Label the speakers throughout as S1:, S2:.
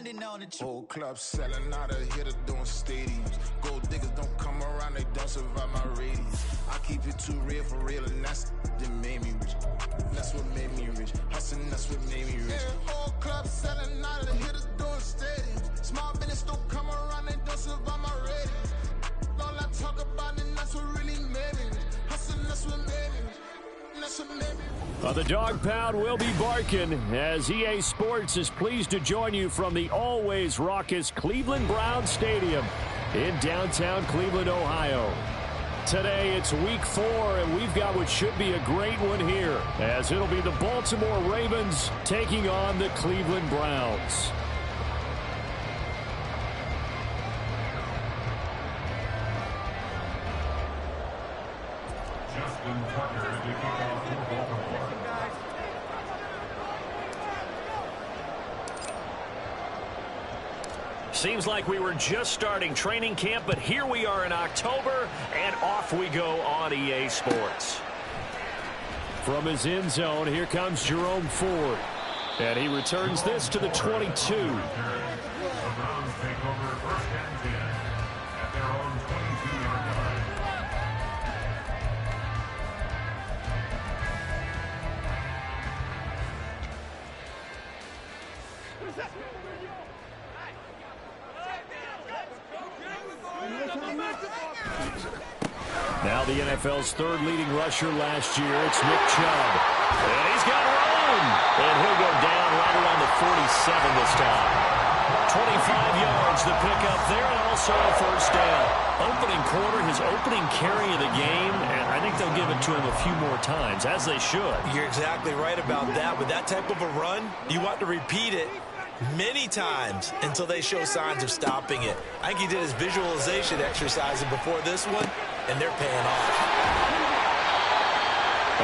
S1: standing on the truth.
S2: Whole club selling out of here to doing stadiums. Gold diggers don't come around, they don't survive my radius. I keep it too real for real, and that's that made me rich. That's what made me rich. Hustling, that's what made me rich. Yeah, whole club selling out of here to doing stadiums. Small business don't come around, they don't survive my radius. All I talk about, and that's what really made me rich. Hustling, that's what made me rich.
S3: The dog pound will be barking as EA Sports is pleased to join you from the always raucous Cleveland Browns Stadium in downtown Cleveland, Ohio. Today it's week 4, and we've got what should be a great one here, as it'll be the Baltimore Ravens taking on the Cleveland Browns. Seems like we were just starting training camp, but here we are in October, and off we go on EA Sports. From his end zone, here comes Jerome Ford, and he returns this to the 22. Now the NFL's third leading rusher last year, it's Nick Chubb. And he's got room. And he'll go down right around the 47 this time. 25 yards the pickup there, and also a first down. Opening quarter, his opening carry of the game, and I think they'll give it to him a few more times, as they should.
S4: You're exactly right about that. With that type of a run, you want to repeat it many times until they show signs of stopping it. I think he did his visualization exercising before this one, and they're paying off.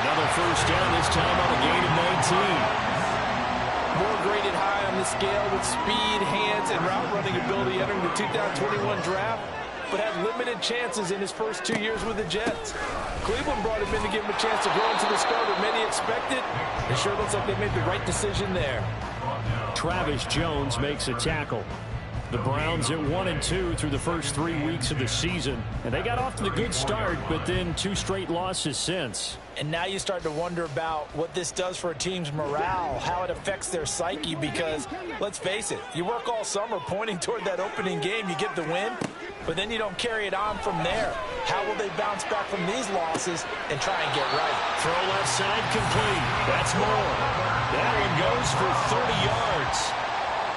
S3: Another first down, this time on a gain of 19.
S5: More graded high on the scale with speed, hands, and route running ability entering the 2021 draft, but had limited chances in his first 2 years with the Jets. Cleveland brought him in to give him a chance to grow into the star that many expected. It sure looks like they made the right decision there.
S3: Travis Jones makes a tackle. The Browns at 1-2 through the first 3 weeks of the season. And they got off to the good start, but then 2 straight losses since.
S5: And now you start to wonder about what this does for a team's morale, how it affects their psyche, because, let's face it, you work all summer pointing toward that opening game, you get the win, but then you don't carry it on from there. How will they bounce back from these losses and try and get right?
S3: Throw left side complete. That's more. That one goes for 30 yards.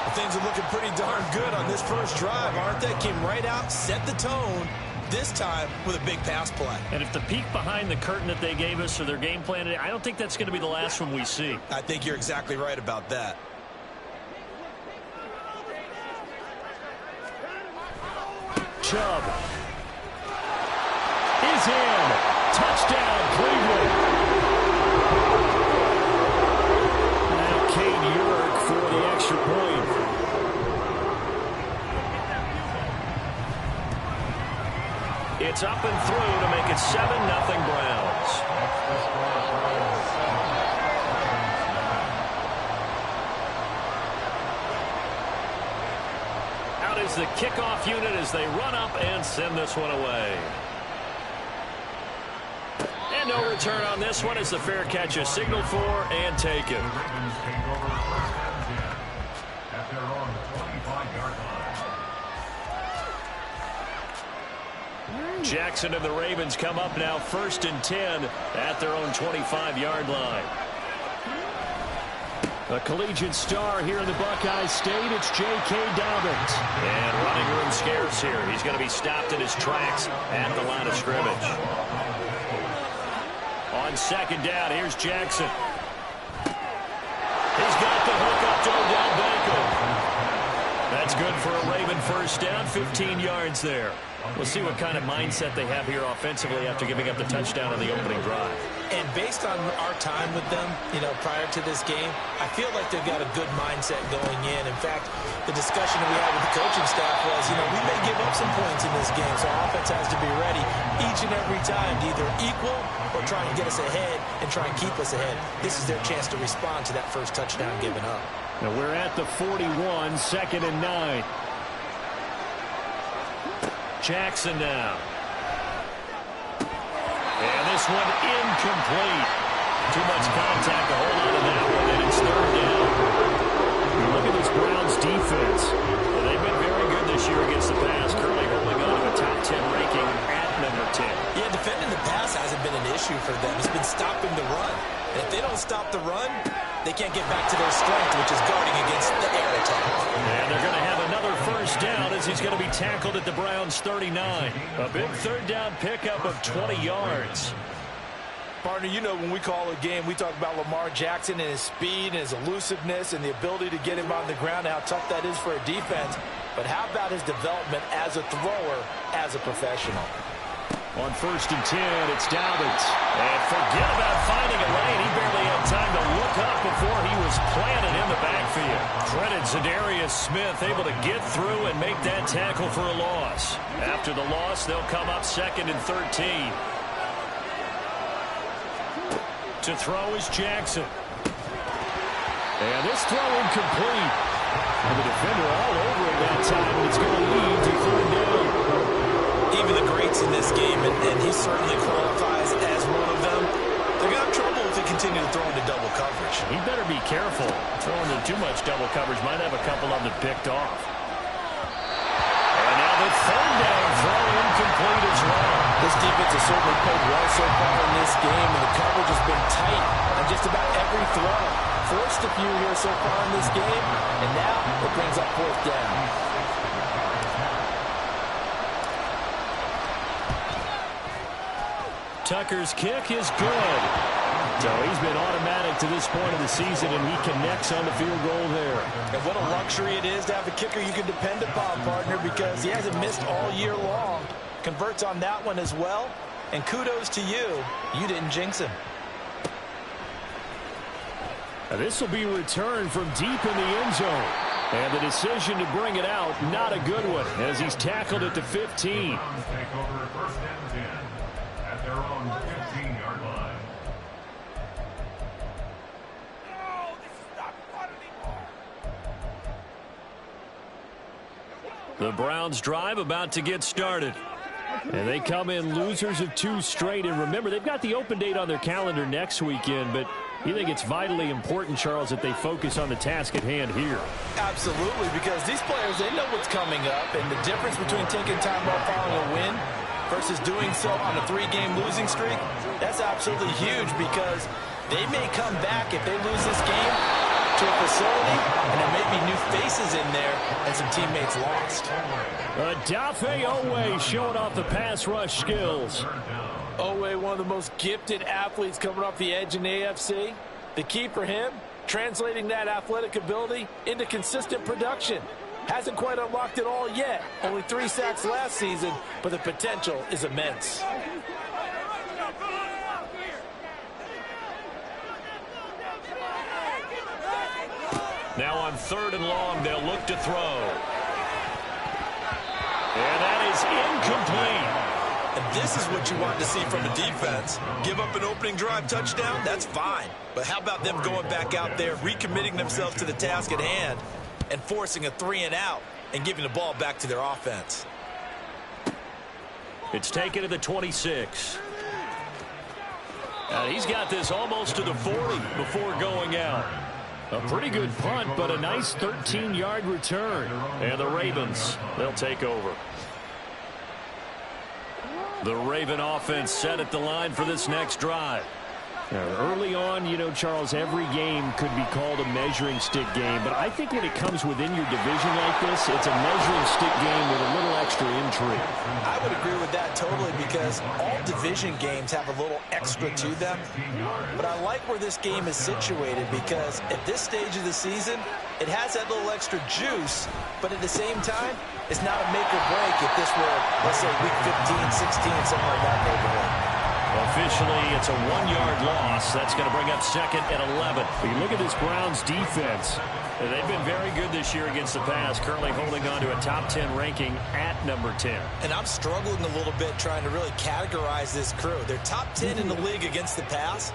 S4: Well, things are looking pretty darn good on this first drive, aren't they? Came right out, set the tone, this time with a big pass play.
S3: And if the peek behind the curtain that they gave us or their game plan, I don't think that's going to be the last one we see.
S4: I think you're exactly right about that.
S3: Chubb is in. Touchdown, Cleveland. Now Cade York for the extra point. It's up and through to make it 7-0 Browns. Out is the kickoff unit as they run up and send this one away. And no return on this one as the fair catch is signaled for and taken. Jackson and the Ravens come up now 1st and 10 at their own 25-yard line. A collegiate star here in the Buckeye State, it's J.K. Dobbins. And running room scarce here. He's going to be stopped in his tracks at the line of scrimmage. On 2nd down, here's Jackson. He's got the hook up to Odell Beckham. That's good for a Raven first down, 15 yards there. We'll see what kind of mindset they have here offensively after giving up the touchdown on the opening drive.
S4: And based on our time with them, prior to this game, I feel like they've got a good mindset going in. In fact, the discussion that we had with the coaching staff was, we may give up some points in this game, so our offense has to be ready each and every time to either equal or try and get us ahead and try and keep us ahead. This is their chance to respond to that first touchdown given up.
S3: Now we're at the 41, 2nd and 9. Jackson now. And this one incomplete. Too much contact to hold on to that one, and it's 3rd down. Look at this Browns defense. Well, they've been very good this year against the pass, currently holding on to a top 10 ranking at number 10.
S4: Yeah, defending the pass hasn't been an issue for them. It's been stopping the run. And if they don't stop the run, they can't get back to their strength, which is guarding against the air attack.
S3: And they're going to have another 1st down as he's going to be tackled at the Browns' 39. A big 3rd down pickup of 20 yards.
S5: Partner, you know when we call a game, we talk about Lamar Jackson and his speed and his elusiveness and the ability to get him on the ground, how tough that is for a defense. But how about his development as a thrower, as a professional?
S3: On 1st and 10, it's Dobbins. And forget about finding a lane. He barely had time to look up before he was planted in the backfield. Credit Zadarius Smith, able to get through and make that tackle for a loss. After the loss, they'll come up 2nd and 13. To throw is Jackson. And this throw incomplete. And the defender all over it that time, and it's going to lead to 3rd down.
S4: Even the greats in this game, and he certainly qualifies as one of them, they're going to have trouble if they continue to throw into double coverage.
S3: He better be careful. Throwing into too much double coverage might have a couple of them picked off. And now the 3rd down throw incomplete as well.
S5: This defense has certainly played well so far in this game, and the coverage has been tight on just about every throw. Forced a few here so far in this game, and now it brings up 4th down.
S3: Tucker's kick is good. So he's been automatic to this point of the season, and he connects on the field goal there.
S5: And what a luxury it is to have a kicker you can depend upon, partner, because he hasn't missed all year long. Converts on that one as well. And kudos to you. You didn't jinx him.
S3: Now this will be returned from deep in the end zone. And the decision to bring it out, not a good one, as he's tackled at the 15.
S1: Take over 1st and 10 at their own 15-yard line.
S3: The Browns drive about to get started. And they come in losers of 2 straight. And remember, they've got the open date on their calendar next weekend. But you think it's vitally important, Charles, that they focus on the task at hand here?
S5: Absolutely, because these players, they know what's coming up. And the difference between taking time off following a win versus doing so on a 3-game losing streak, that's absolutely huge, because they may come back if they lose this game to a facility, and there may be new faces in there and some teammates lost.
S3: Dafe Owe showing off the pass rush skills.
S5: Owe, one of the most gifted athletes coming off the edge in the AFC. The key for him, translating that athletic ability into consistent production. Hasn't quite unlocked it all yet. Only 3 sacks last season, but the potential is immense.
S3: Now on 3rd and long, they'll look to throw. And that is incomplete.
S4: And this is what you want to see from a defense. Give up an opening drive touchdown, that's fine. But how about them going back out there, recommitting themselves to the task at hand, and forcing a 3-and-out and giving the ball back to their offense?
S3: It's taken to the 26. And he's got this almost to the 40 before going out. A pretty good punt, but a nice 13-yard return. And the Ravens, they'll take over. The Raven offense set at the line for this next drive. Now, early on, you know, Charles, every game could be called a measuring stick game. But I think when it comes within your division like this, it's a measuring stick game with a little extra intrigue.
S4: I would agree with that totally, because all division games have a little extra to them. But I like where this game is situated, because at this stage of the season, it has that little extra juice. But at the same time, it's not a make or break if this were, let's say, week 15, 16, something like that neighborhood.
S3: Officially, it's a 1-yard loss. That's going to bring up 2nd and 11. But you look at this Browns defense. They've been very good this year against the pass, currently holding on to a top 10 ranking at number 10.
S4: And I'm struggling a little bit trying to really categorize this crew. They're top 10 in the league against the pass,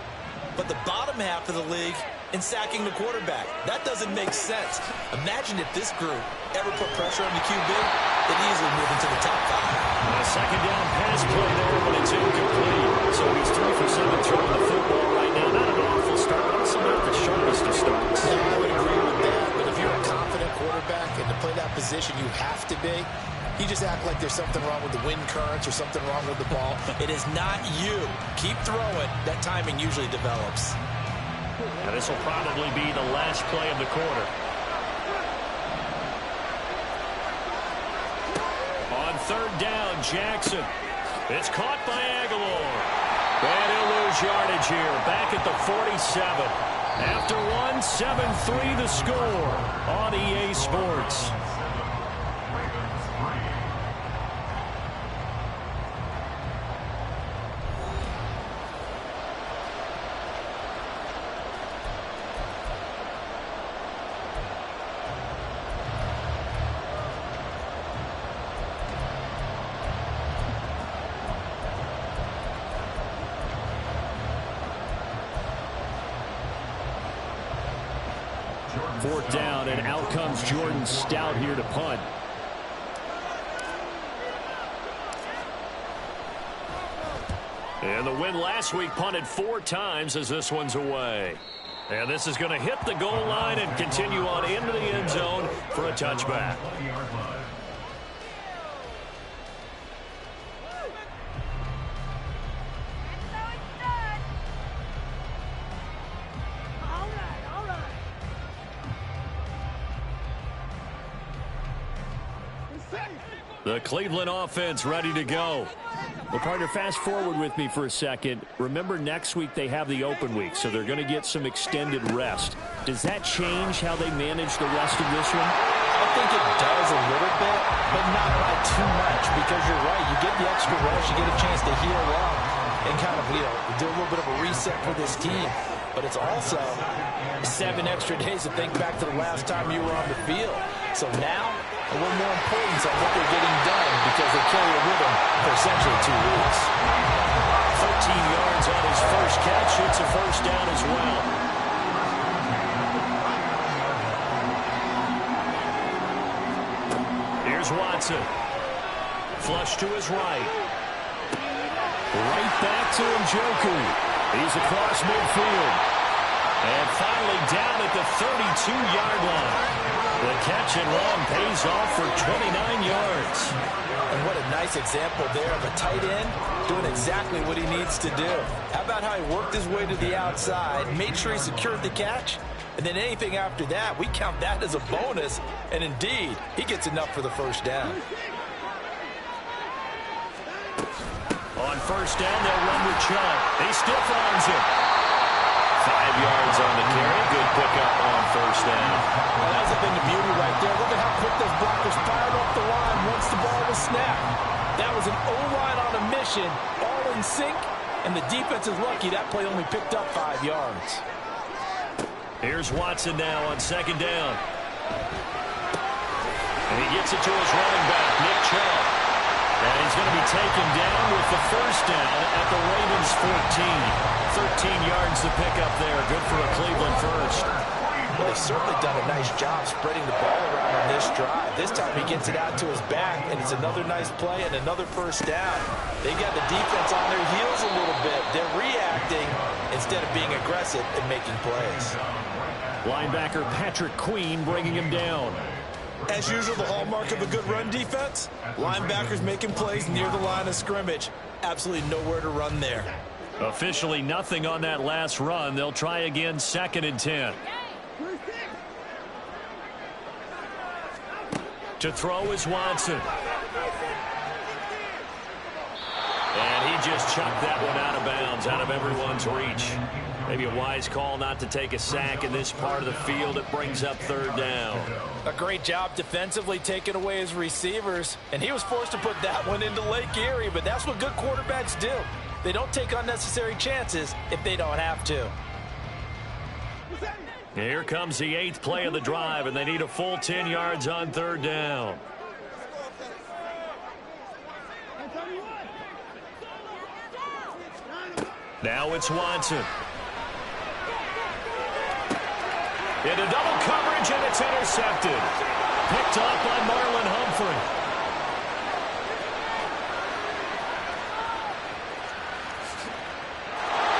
S4: but the bottom half of the league in sacking the quarterback. That doesn't make sense. Imagine if this group ever put pressure on the QB, they'd easily move into the top 5.
S3: A second down pass play there, but it's incomplete. So he's 3 for 7 throwing the football right now. Not an awful start, but also not the sharpest of starts.
S5: Yeah, I would agree with that. But if you're a confident quarterback and to play that position, you have to be. You just act like there's something wrong with the wind currents or something wrong with the ball.
S4: It is not you. Keep throwing. That timing usually develops.
S3: And this will probably be the last play of the quarter. On third down, Jackson. It's caught by Aguilar. And he'll lose yardage here. Back at the 47. After 7-3 the score on EA Sports. Fourth down, and out comes Jordan Stout here to punt. And the win last week punted 4 times as this one's away. And this is going to hit the goal line and continue on into the end zone for a touchback. The Cleveland offense ready to go. Well, partner, fast forward with me for a second. Remember, next week they have the open week, so they're going to get some extended rest. Does that change how they manage the rest of this one?
S5: I think it does a little bit, but not by too much, because you're right. You get the extra rest, you get a chance to heal up and kind of, do a little bit of a reset for this team. But it's also 7 extra days to think back to the last time you were on the field. So now, a little more importance on what they're getting done because they carry it with them for essentially 2 weeks.
S3: 13 yards on his first catch. It's a first down as well. Here's Watson. Flush to his right. Right back to Njoku. He's across midfield. And finally down at the 32-yard line. The catch and run pays off for 29 yards.
S5: And what a nice example there of a tight end doing exactly what he needs to do. How about how he worked his way to the outside, made sure he secured the catch, and then anything after that, we count that as a bonus. And indeed, he gets enough for the first down.
S3: On first down, they'll run with Chubb. He still finds him. 5 yards on the carry. Good pickup on first down.
S5: Well, that's a thing of beauty right there. Look at how quick those blockers fired off the line once the ball was snapped. That was an O-line on a mission, all in sync, and the defense is lucky that play only picked up 5 yards.
S3: Here's Watson now on second down. And he gets it to his running back, Nick Chubb. And he's going to be taken down with the first down at the Ravens 14. 13 yards to pick up there. Good for a Cleveland first.
S5: Well, they've certainly done a nice job spreading the ball around on this drive. This time he gets it out to his back, and it's another nice play and another first down. They've got the defense on their heels a little bit. They're reacting instead of being aggressive and making plays.
S3: Linebacker Patrick Queen bringing him down.
S4: As usual, the hallmark of a good run defense, linebackers making plays near the line of scrimmage. Absolutely nowhere to run there.
S3: Officially nothing on that last run. They'll try again, 2nd and 10. To throw is Watson. And he just chucked that one out of bounds, out of everyone's reach. Maybe a wise call not to take a sack in this part of the field. It brings up third down.
S5: A great job defensively taking away his receivers, and he was forced to put that one into Lake Erie, but that's what good quarterbacks do. They don't take unnecessary chances if they don't have to.
S3: Here comes the 8th play of the drive, and they need a full 10 yards on third down. Now it's Watson. Into double coverage, and it's intercepted. Picked up by Marlon Humphrey.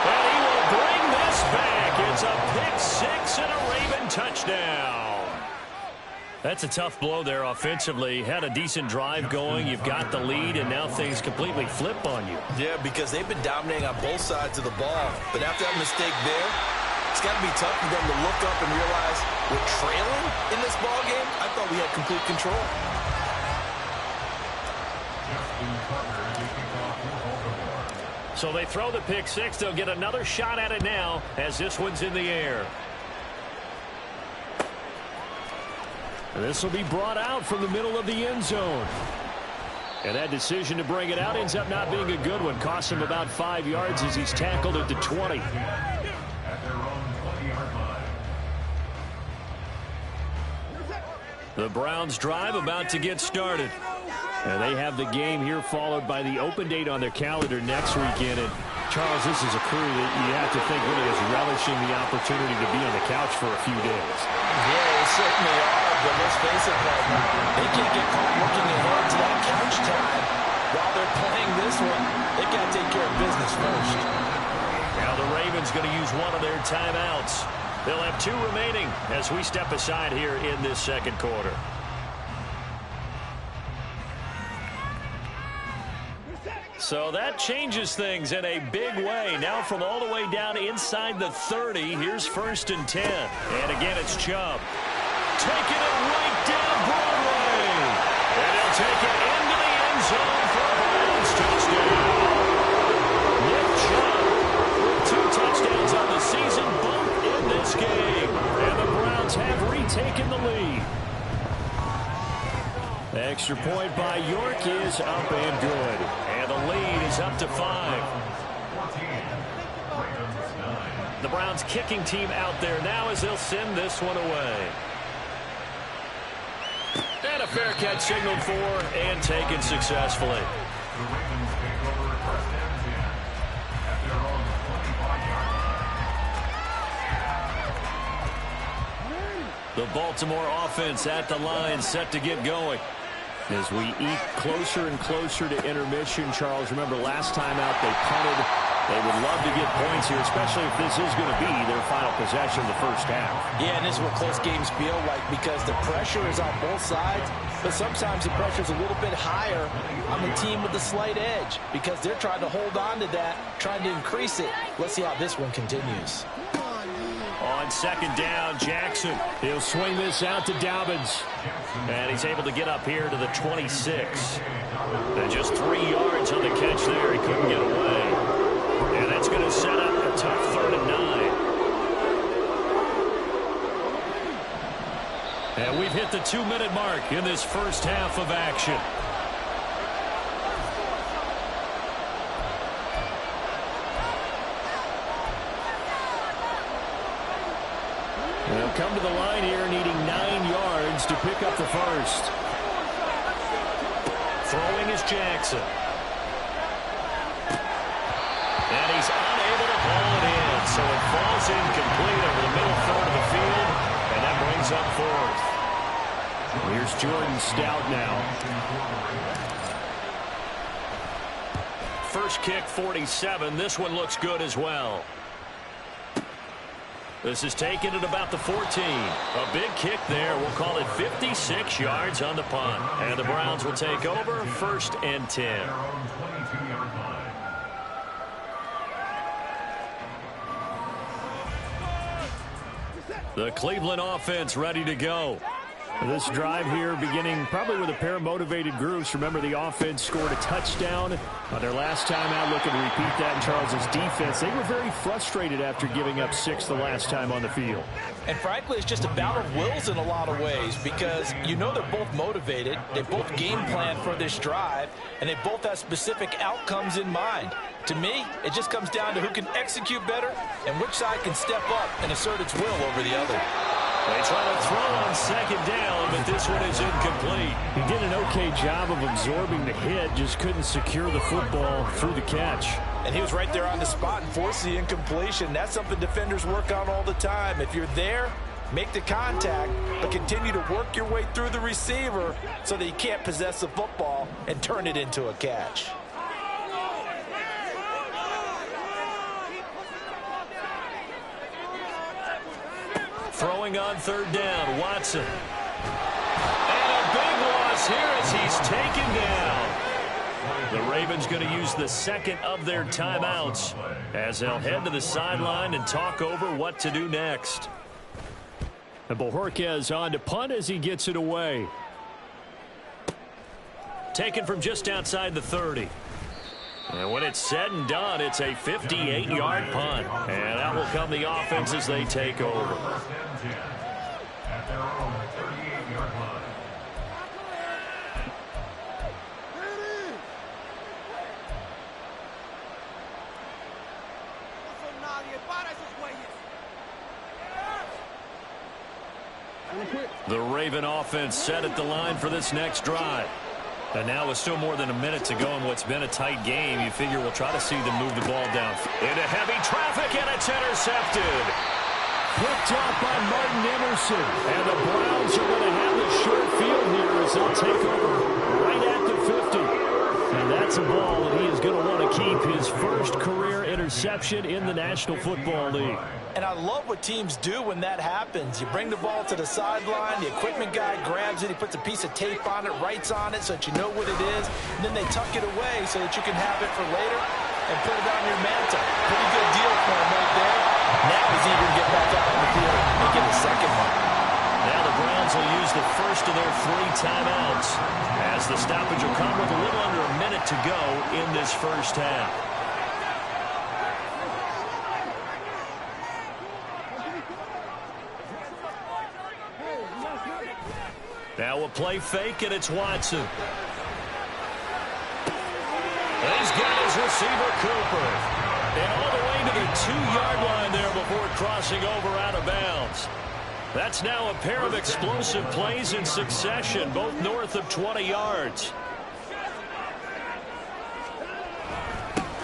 S3: And he will bring this back. It's a pick 6 and a Raven touchdown. That's a tough blow there offensively. Had a decent drive going. You've got the lead, and now things completely flip on you.
S4: Yeah, because they've been dominating on both sides of the ball. But after that mistake there, it's got to be tough for them to look up and realize we're trailing in this ball game. I thought we had complete control.
S3: So they throw the pick 6. They'll get another shot at it now as this one's in the air. This will be brought out from the middle of the end zone. And that decision to bring it out ends up not being a good one. Costs him about 5 yards as he's tackled at the 20. The Browns drive about to get started. And they have the game here followed by the open date on their calendar next weekend. And Charles, this is a crew that you have to think really is relishing the opportunity to be on the couch for a few days.
S4: Yeah, they certainly are. But let's face it, partner, they can't get caught looking ahead to that couch time while they're playing this one. They got to take care of business first.
S3: Now the Ravens going to use one of their timeouts. They'll have 2 remaining as we step aside here in this second quarter. So that changes things in a big way. Now from all the way down inside the 30, here's 1st and 10. And again, it's Chubb. Taking it right down Broadway. And he'll take it into the end zone for a Browns touchdown. Nick Chubb with 2 touchdowns on the season, both in this game. And the Browns have retaken the lead. The extra point by York is up and good. And the lead is up to 5. The Browns kicking team out there now as they'll send this one away. And a fair catch signaled for and taken successfully.
S1: The Ravens take over 1st and 10 at their own 25-yard line.
S3: The Baltimore offense at the line, set to get going. As we eat closer and closer to intermission, Charles, remember last time out they punted. They would love to get points here, especially if this is going to be their final possession of the first half.
S5: Yeah, and this is what close games feel like because the pressure is on both sides, but sometimes the pressure is a little bit higher on the team with the slight edge because they're trying to hold on to that, trying to increase it. Let's see how this one continues.
S3: On 2nd down, Jackson. He'll swing this out to Dobbins. And he's able to get up here to the 26. And just 3 yards on the catch there. He couldn't get away. And that's going to set up a tough 3rd and 9. And we've hit the 2-minute mark in this first half of action. They'll come to the line here needing 9 yards to pick up the first. Throwing is Jackson. And he's unable to haul it in, so it falls incomplete over the middle third of the field, and that brings up 4th. Here's Jordan Stout now. First kick, 47. This one looks good as well. This is taken at about the 14. A big kick there. We'll call it 56 yards on the punt. And the Browns will take over 1st and 10. The Cleveland offense ready to go. This drive here beginning probably with a pair of motivated groups. Remember, the offense scored a touchdown on their last time out. Looking to repeat that in Charles's defense. They were very frustrated after giving up 6 the last time on the field.
S5: And frankly, it's just a battle of wills in a lot of ways because you know they're both motivated. They both game plan for this drive, and they both have specific outcomes in mind. To me, it just comes down to who can execute better and which side can step up and assert its will over the other.
S3: They try to throw on 2nd down, but this one is incomplete. He did an okay job of absorbing the hit, just couldn't secure the football through the catch.
S5: And he was right there on the spot and forced the incompletion. That's something defenders work on all the time. If you're there, Make the contact, but continue to work your way through the receiver so that you can't possess the football and turn it into a catch.
S3: Throwing on third down, Watson. And a big loss here as he's taken down. The Ravens going to use the second of their timeouts as they'll head to the sideline and talk over what to do next. And Bojorquez on to punt as he gets it away. Taken from just outside the 30. And when it's said and done, it's a 58-yard punt. And out will come the offense as they take over.
S1: At their own 38-yard line.
S3: The Raven offense set at the line for this next drive. And now with still more than a minute to go in what's been a tight game, you figure we'll try to see them move the ball down. Into heavy traffic, and it's intercepted. Picked off by Martin Emerson. And the Browns are going to have the short field here as they'll take over right at the 50. And that's a ball that he is going to want to keep, his first career interception in the National Football League.
S5: And I love what teams do when that happens. You bring the ball to the sideline, the equipment guy grabs it, he puts a piece of tape on it, writes on it so that you know what it is, and then they tuck it away so that you can have it for later and put it on your mantle. Pretty good deal for him right there. Now he's eager to get back out on the field and get a second one.
S3: Now the Browns will use the first of their 3 timeouts as the stoppage will come with a little under a minute to go in this first half. Now we'll play fake, and it's Watson. And he's got his receiver, Cooper. And all the way to the 2-yard line there before crossing over out of bounds. That's now a pair of explosive plays in succession, both north of 20 yards.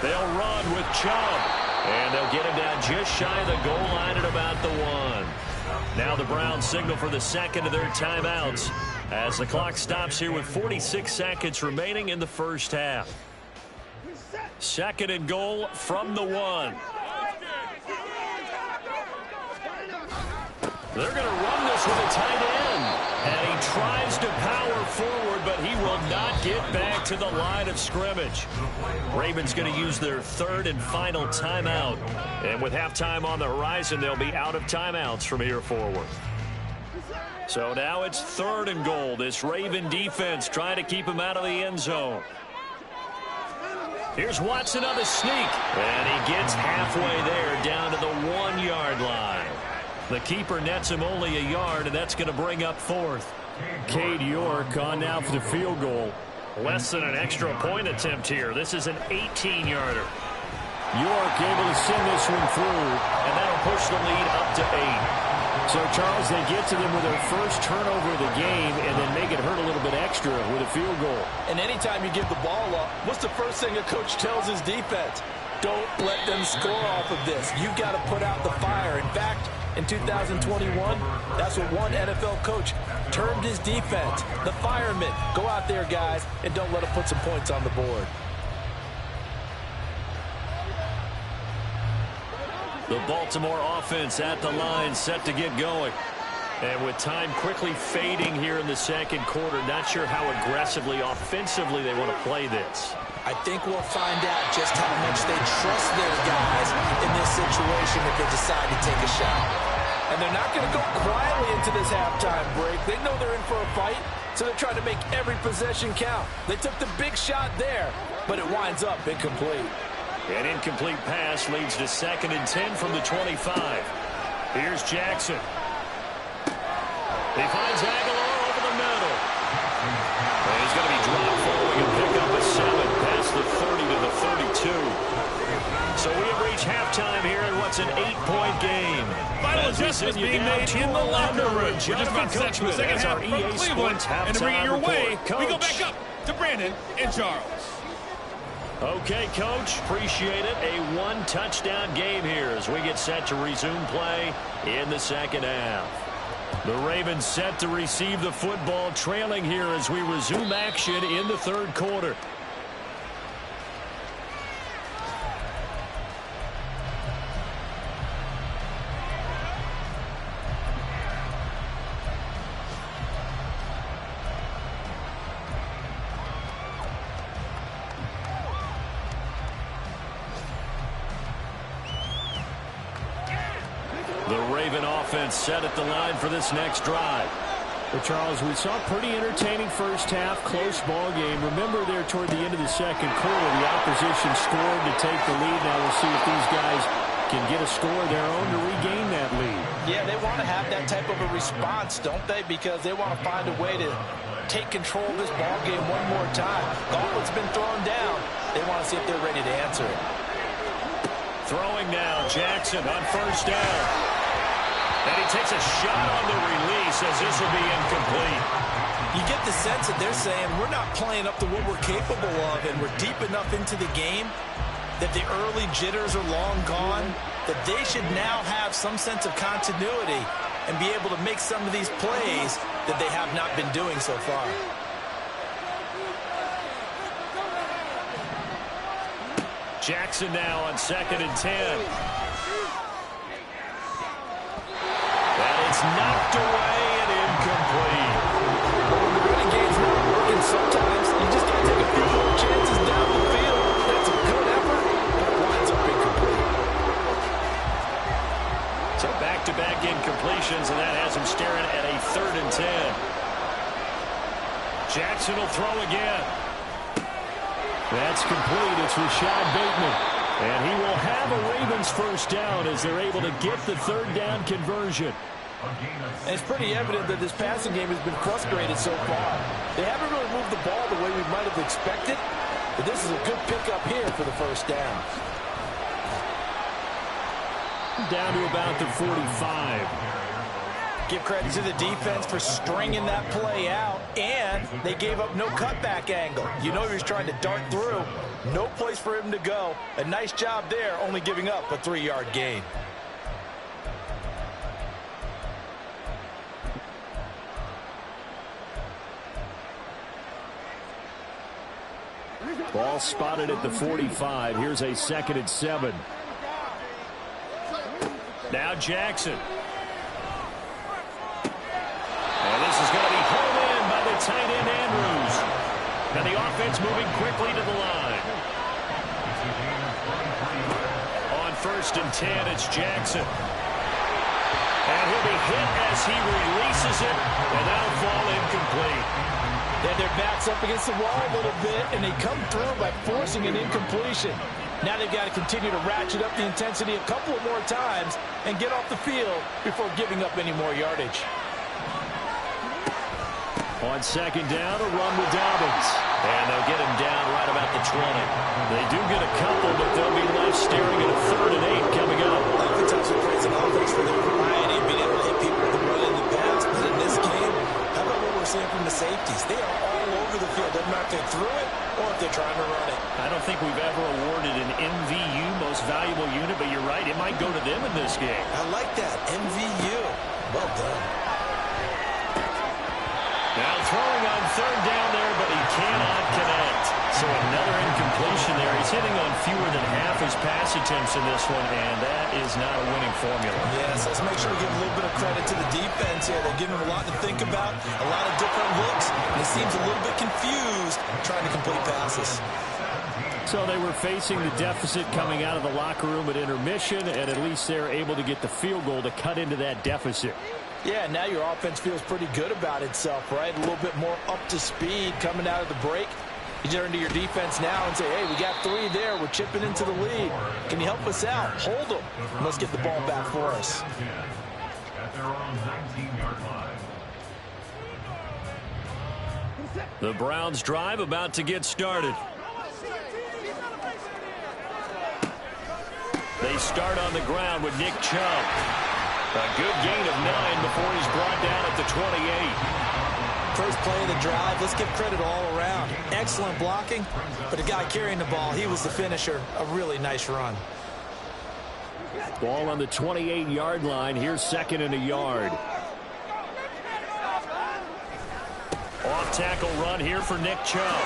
S3: They'll run with Chubb. And they'll get him down just shy of the goal line at about the 1. Now the Browns signal for the second of their timeouts as the clock stops here with 46 seconds remaining in the first half. Second and goal from the 1. They're going to run this with a tight end. And he tries to power forward, but he will not get back to the line of scrimmage. Ravens going to use their third and final timeout. And with halftime on the horizon, they'll be out of timeouts from here forward. So now it's third and goal. This Raven defense trying to keep him out of the end zone. Here's Watson on the sneak. And he gets halfway there down to the 1-yard line. The keeper nets him only a yard, and that's going to bring up fourth. Cade York on now for the field goal. Less than an extra point attempt here. This is an 18-yarder.
S6: York able to send this one through,
S3: and that'll push the lead up to 8.
S6: So, Charles, they get to them with their first turnover of the game and then make it hurt a little bit extra with a field goal.
S5: And anytime you give the ball up, what's the first thing a coach tells his defense? Don't let them score off of this. You've got to put out the fire. In fact, in 2021, that's what one NFL coach termed his defense. The firemen. Go out there, guys, and don't let them put some points on the board.
S3: The Baltimore offense at the line, set to get going. And with time quickly fading here in the second quarter, not sure how aggressively, offensively they want to play this.
S4: I think we'll find out just how much they trust their guys in this situation if they decide to take a shot.
S5: And they're not going to go quietly into this halftime break. They know they're in for a fight, so they're trying to make every possession count. They took the big shot there, but it winds up incomplete.
S3: An incomplete pass leads to 2nd and 10 from the 25. Here's Jackson. He finds Aguilar over the middle. And he's going to be dropped following a pickup of 7 past the 30 to the 32. So we have reached halftime here in what's an 8-point game.
S7: Final adjustments being made in the locker room. We're just about set for the second half from Cleveland. And to bring it your way, we go back up to Brandon and Charles.
S3: Okay, Coach, appreciate it. A 1-touchdown game here as we get set to resume play in the second half. The Ravens set to receive the football, trailing here as we resume action in the third quarter. The Raven offense set at the line for this next drive.
S6: Well, Charles, we saw a pretty entertaining first half, close ball game. Remember there toward the end of the second quarter, the opposition scored to take the lead. Now we'll see if these guys can get a score of their own to regain that lead.
S5: Yeah, they want to have that type of a response, don't they? Because they want to find a way to take control of this ball game one more time. Gauntlet's been thrown down. They want to see if they're ready to answer it.
S3: Throwing now, Jackson on first down. And he takes a shot on the release as this will be incomplete.
S5: You get the sense that they're saying we're not playing up to what we're capable of, and we're deep enough into the game that the early jitters are long gone, that they should now have some sense of continuity and be able to make some of these plays that they have not been doing so far.
S3: Jackson now on 2nd and 10. And it's knocked away and incomplete.
S5: When the running game's not working, sometimes you just got to take a few more chances down the field. That's a good effort, but it winds up incomplete.
S3: So back-to-back incompletions, and that has him staring at a 3rd and 10. Jackson will throw again.
S6: That's complete. It's Rashad Bateman. And he will have a Ravens first down as they're able to get the 3rd down conversion.
S5: And it's pretty evident that this passing game has been frustrated so far. They haven't really moved the ball the way we might have expected, but this is a good pickup here for the first down.
S6: Down to about the 45.
S5: Give credit to the defense for stringing that play out, and they gave up no cutback angle. You know he was trying to dart through. No place for him to go. A nice job there, only giving up a 3-yard gain.
S6: Ball spotted at the 45. Here's a 2nd and 7.
S3: Now Jackson. And this is going to be home in by the tight end Andrews. And the offense moving quickly to the line. On 1st and 10, it's Jackson. And he'll be hit as he releases it, and that'll fall incomplete.
S5: Then their backs up against the wall a little bit, and they come through by forcing an incompletion. Now they've got to continue to ratchet up the intensity a couple of more times and get off the field before giving up any more yardage.
S3: On 2nd down, a run with Dobbins. And they'll get him down right about the 20. They do get a couple, but they'll be left staring at a 3rd and 8 coming up.
S5: Oftentimes we praise an offense for their variety of being able to hit people with the run in the pass, but in this game, how about what we're seeing from the safeties? They are all over the field. Doesn't matter if they threw it or if they're trying to run it.
S3: I don't think we've ever awarded an MVU, most valuable unit, but you're right, it might go to them in this game.
S5: I like that, MVU. Well done.
S3: Now throwing on 3rd down there, but he cannot connect. So another incompletion there. He's hitting on fewer than half his pass attempts in this one, and that is not a winning formula.
S5: Yes, let's make sure we give a little bit of credit to the defense here. They're giving him a lot to think about, a lot of different looks, and he seems a little bit confused trying to complete passes.
S6: So they were facing the deficit coming out of the locker room at intermission, and at least they're able to get the field goal to cut into that deficit.
S5: Yeah, now your offense feels pretty good about itself, right? A little bit more up to speed coming out of the break. You turn to your defense now and say, hey, we got 3 there. We're chipping into the lead. Can you help us out? Hold them. And let's get the ball back for us.
S1: At their own 19-yard line.
S3: The Browns drive about to get started. They start on the ground with Nick Chubb. A good gain of 9 before he's brought down at the 28.
S5: First play of the drive, let's give credit all around. Excellent blocking, but the guy carrying the ball, he was the finisher. A really nice run.
S6: Ball on the 28-yard line. Here's 2nd and a yard.
S3: Off-tackle run here for Nick Chubb.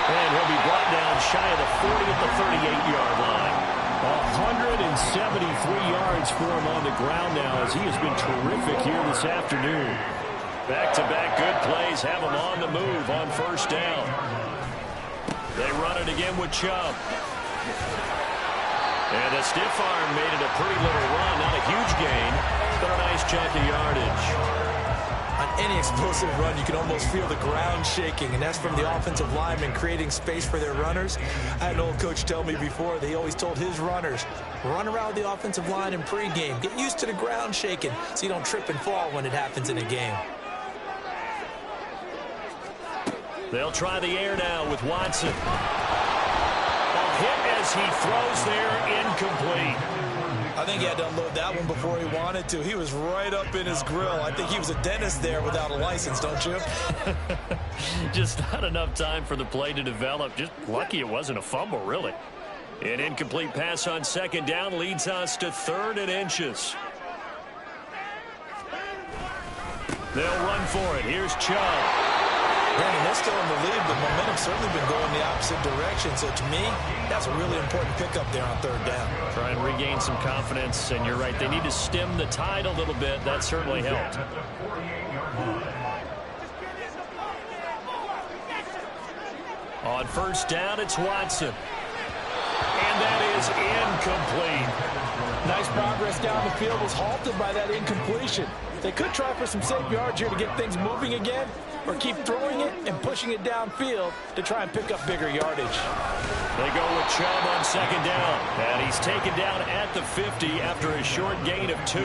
S3: And he'll be brought down shy of the 40 at the 38-yard line. 173 yards for him on the ground now as he has been terrific here this afternoon. Back-to-back good plays have him on the move on first down. They run it again with Chubb. And the stiff arm made it a pretty little run. Not a huge gain, but a nice chunk of yardage.
S4: On any explosive run, you can almost feel the ground shaking, and that's from the offensive linemen creating space for their runners. I had an old coach tell me before, they always told his runners, run around the offensive line in pregame. Get used to the ground shaking so you don't trip and fall when it happens in a game.
S3: They'll try the air now with Watson. A hit as he throws there, incomplete.
S4: I think he had to unload that one before he wanted to. He was right up in his grill. I think he was a dentist there without a license, don't you?
S3: Just not enough time for the play to develop. Just lucky it wasn't a fumble, really. An incomplete pass on second down leads us to 3rd and inches. They'll run for it. Here's Chubb.
S4: Brandon, they're still in the lead, but momentum's certainly been going the opposite direction. So to me, that's a really important pickup there on 3rd down.
S3: Try and regain some confidence, and you're right. They need to stem the tide a little bit. That certainly helped. On first down, it's Watson. And that is incomplete.
S5: Nice progress down the field was halted by that incompletion. They could try for some safe yards here to get things moving again, or keep throwing it and pushing it downfield to try and pick up bigger yardage.
S3: They go with Chubb on second down, and he's taken down at the 50 after a short gain of 2.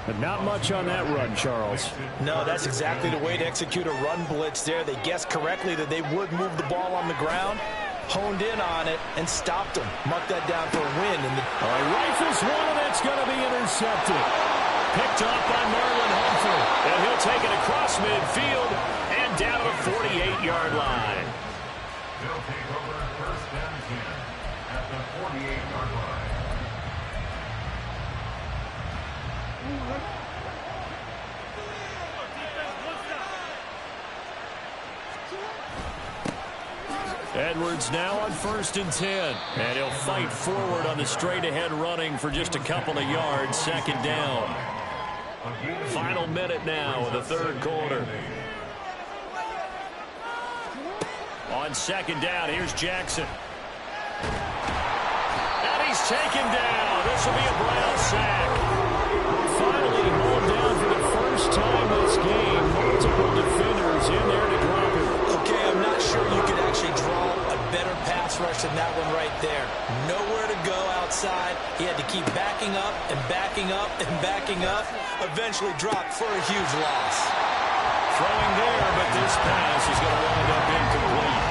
S6: But not much on that run, Charles.
S4: No, that's exactly the way to execute a run blitz there. They guessed correctly that they would move the ball on the ground, honed in on it, and stopped him. Mark that down for a win. And
S3: rifles one, and that's going to be intercepted. Picked up by Marlon Humphrey. And he'll take it across midfield and down to the 48-yard line.
S1: They'll take over 1st and 10 at the 48-yard line.
S3: Edwards now on 1st and 10. And he'll fight forward on the straight-ahead running for just a couple of yards. Second down. Final minute now of the 3rd quarter. On second down, here's Jackson. And he's taken down. This will be a Brown sack. Finally hauled down for the first time this game. Multiple defenders in there to drop him.
S4: okay, I'm not sure you could actually draw a better pass rush than that one right there. Nowhere to go outside. He had to keep backing up and backing up and backing up. Eventually dropped for a huge loss.
S3: Throwing there, but this pass is going to wind up incomplete.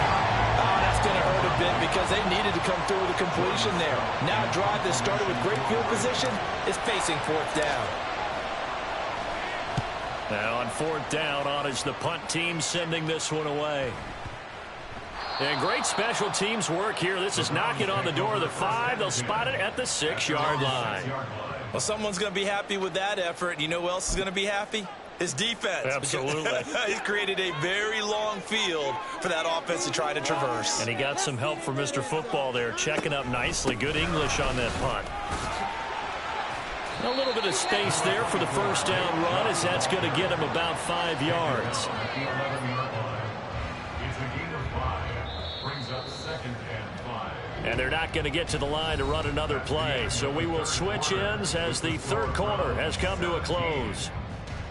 S5: Oh, that's going to hurt a bit because they needed to come through with a completion there. Now a drive that started with great field position is facing 4th down.
S3: Now on 4th down, on is the punt team sending this one away. And great special teams work here. This is knocking on the door of the 5. They'll spot it at the 6-yard line.
S4: Well, someone's going to be happy with that effort. You know who else is going to be happy? His defense.
S3: Absolutely.
S4: He's created a very long field for that offense to try to traverse.
S3: And he got some help from Mr. Football there, checking up nicely. Good English on that punt. A little bit of space there for the first down run, as that's going to get him about 5 yards. And they're not going to get to the line to run another play. So we will switch ends as the 3rd quarter has come to a close.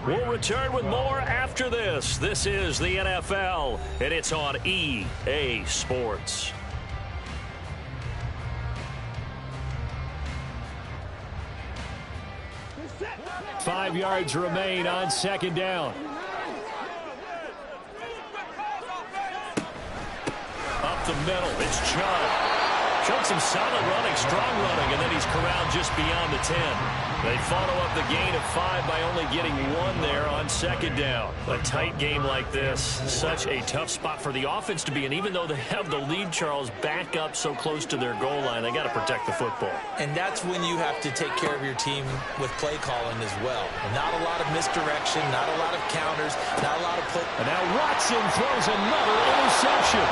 S3: We'll return with more after this. This is the NFL, and it's on EA Sports.
S6: Five yards remain on second down.
S3: Up the middle, it's Chubb. Chubb showing some solid running, strong running, and then he's corralled just beyond the 10. They follow up the gain of 5 by only getting 1 there on second down. A tight game like this, such a tough spot for the offense to be in. Even though they have the lead, Charles, back up so close to their goal line, they got to protect the football.
S4: And that's when you have to take care of your team with play calling as well. Not a lot of misdirection, not a lot of counters, not a lot of play.
S3: And now Watson throws another interception.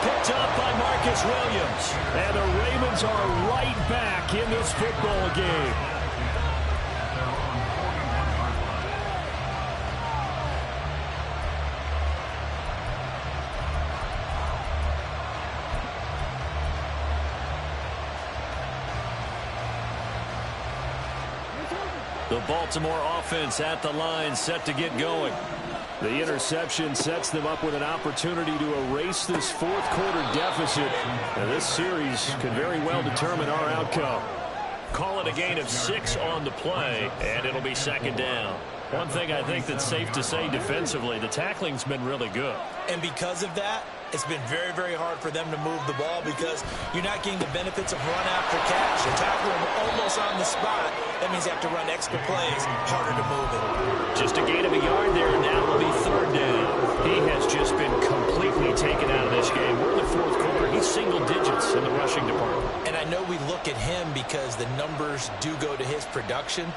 S3: Picked up by Marcus Williams. And the Ravens are right back in this football game. The Baltimore offense at the line, set to get going. The interception sets them up with an opportunity to erase this fourth quarter deficit. And this series could very well determine our outcome. Call it a gain of 6 on the play, and it'll be second down. One thing I think that's safe to say defensively, the tackling's been really good.
S4: And because of that, it's been very, very hard for them to move the ball because you're not getting the benefits of run after catch. You're tackling them almost on the spot. That means you have to run extra plays, harder to move it.
S3: Just a gain of a yard there, and now it'll be third down. He has just been completely taken out of this game. We're in the fourth quarter. He's single digits in the rushing department.
S4: And I know we look at him because the numbers do go to his production.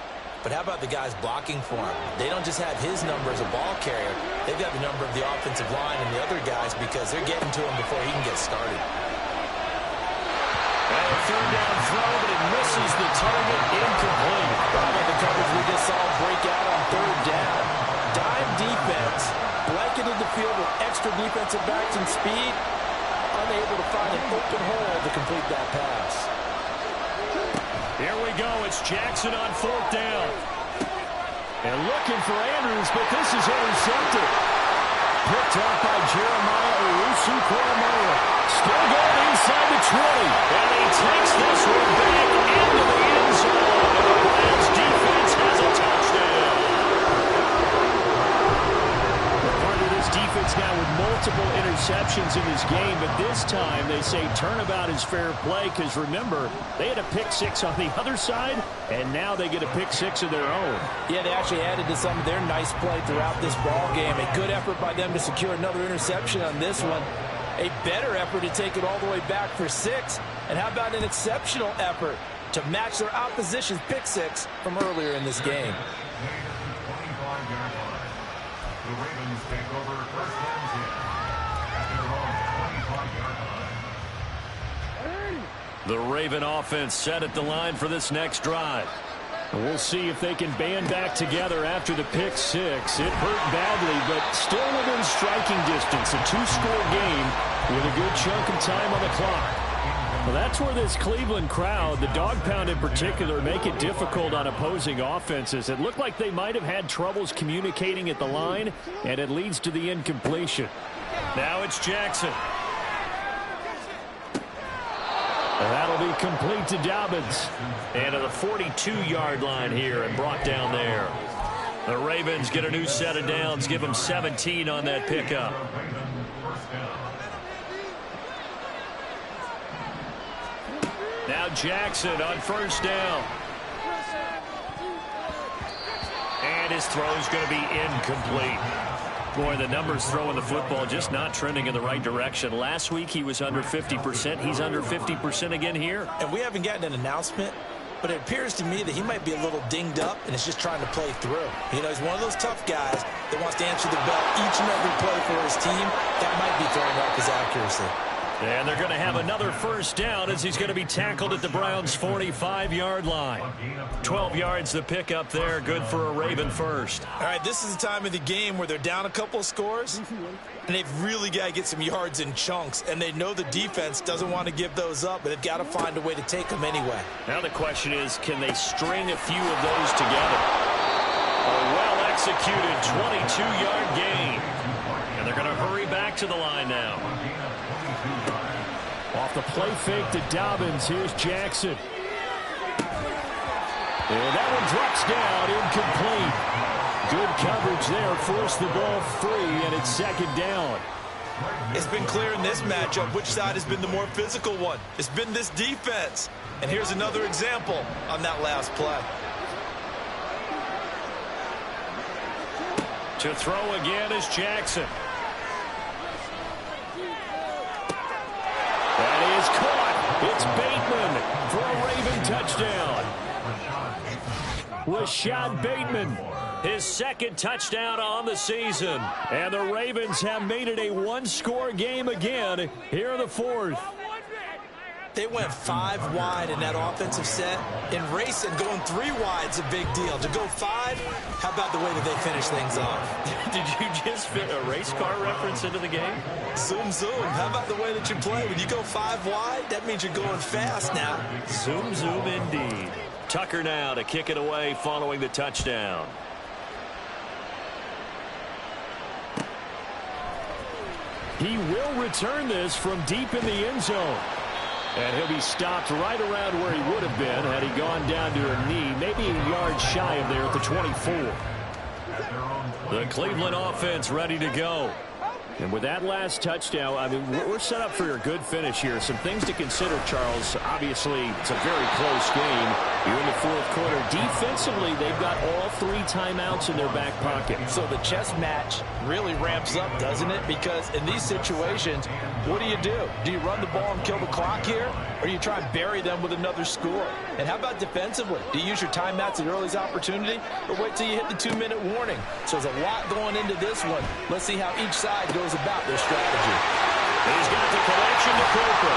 S4: But how about the guys blocking for him? They don't just have his number as a ball carrier. They've got the number of the offensive line and the other guys because they're getting to him before he can get started.
S3: And a third down throw, but it misses the target, incomplete.
S4: How about the coverage we just saw break out on third down? Dime defense, blanketed the field with extra defensive backs and speed, unable to find an open hole to complete that pass.
S3: Here we go. It's Jackson on fourth down. And looking for Andrews, but this is intercepted. Picked up by Jeremiah Owusu-Koramoah. Still going inside the 20. And he takes this one back into the end zone. And the Browns defense has a touchdown. Part of this defense now with multiple interceptions in this game, but this time they say turnabout is fair play because remember, they had a pick 6 on the other side, and now they get a pick 6 of their own.
S4: Yeah, they actually added to some of their nice play throughout this ball game. A good effort by them to secure another interception on this one. A better effort to take it all the way back for 6. And how about an exceptional effort to match their opposition's pick 6 from earlier in this game?
S1: The Ravens take over first and 10 at their own 25-yard line.
S3: The Raven offense set at the line for this next drive. And we'll see if they can band back together after the pick 6. It hurt badly, but still within striking distance. A 2-score game with a good chunk of time on the clock. Well, that's where this Cleveland crowd, the dog pound in particular, make it difficult on opposing offenses. It looked like they might have had troubles communicating at the line, and it leads to the incompletion. Now it's Jackson. And that'll be complete to Dobbins. And to the 42-yard line here and brought down there. The Ravens get a new set of downs, give them 17 on that pickup. Now Jackson on first down. And his throw's going to be incomplete. Boy, the numbers throwing the football just not trending in the right direction. Last week he was under 50%. He's under 50% again here.
S4: And we haven't gotten an announcement, but it appears to me that he might be a little dinged up and is just trying to play through. You know, he's one of those tough guys that wants to answer the bell each and every play for his team. That might be throwing off his accuracy.
S3: And they're going to have another first down as he's going to be tackled at the Browns' 45-yard line. 12 yards the pickup there. Good for a Raven first.
S4: All right, this is the time of the game where they're down a couple of scores, and they've really got to get some yards in chunks, and they know the defense doesn't want to give those up, but they've got to find a way to take them anyway.
S3: Now the question is, can they string a few of those together? A well-executed 22-yard gain. And they're going to hurry back to the line now. Off the play fake to Dobbins. Here's Jackson. And that one drops down, incomplete. Good coverage there, forced the ball free, and it's second down.
S4: It's been clear in this matchup which side has been the more physical one. It's been this defense. And here's another example on that last play.
S3: To throw again is Jackson. That is caught. It's Bateman for a Raven touchdown. Rashad Bateman, his second touchdown on the season. And the Ravens have made it a one-score game again here in the fourth.
S4: They went 5 wide in that offensive set. In racing, going 3 wide is a big deal. To go 5, how about the way that they finish things off?
S3: Did you just fit a race car reference into the game?
S4: Zoom, zoom. How about the way that you play? When you go 5 wide, that means you're going fast now.
S3: Zoom, zoom indeed. Tucker now to kick it away following the touchdown. He will return this from deep in the end zone. And he'll be stopped right around where he would have been had he gone down to a knee, maybe a yard shy of there at the 24. The Cleveland offense ready to go. And with that last touchdown, I mean, we're set up for a good finish here. Some things to consider, Charles. Obviously, it's a very close game. You're in the fourth quarter. Defensively, they've got all 3 timeouts in their back pocket.
S5: So the chess match really ramps up, doesn't it? Because in these situations, what do? Do you run the ball and kill the clock here? Or do you try and bury them with another score? And how about defensively? Do you use your timeouts at earliest opportunity? Or wait till you hit the 2-minute warning? So there's a lot going into this one. Let's see how each side goes about their strategy.
S3: He's got the connection to Cooper.